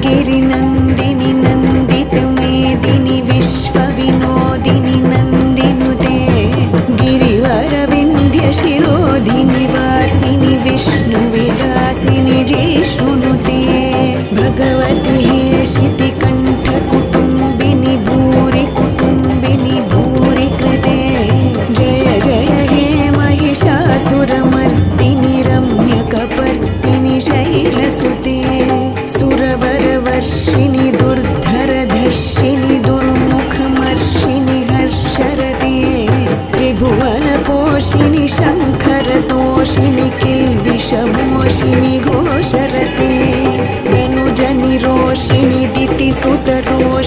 गिरिनन्दिनि नन्दितमेदिनि विश्वविनोदिनि नन्दिनुते गिरिवरविन्ध्यशिरोधिनि वासिनि विष्णुविलासिनि जिष्णुनुते भगवति हेशितिकण्ठकुटुम्बिनि भूरि कुटुम्बिनि भूरि कृते जय जय हे महिषासुरमर्दिनि रम्यकपर्दिनि शैलसुते सुरवरवर्षिणि दुर्धरधर्षिणि दुर्मुखमर्षिणि हर्षरते त्रिभुवनपोषिणि शङ्करतोषिणि किल्बिषमोषिणि घोषरते धनुजनिरोषिणि दितिसुतरोषिणि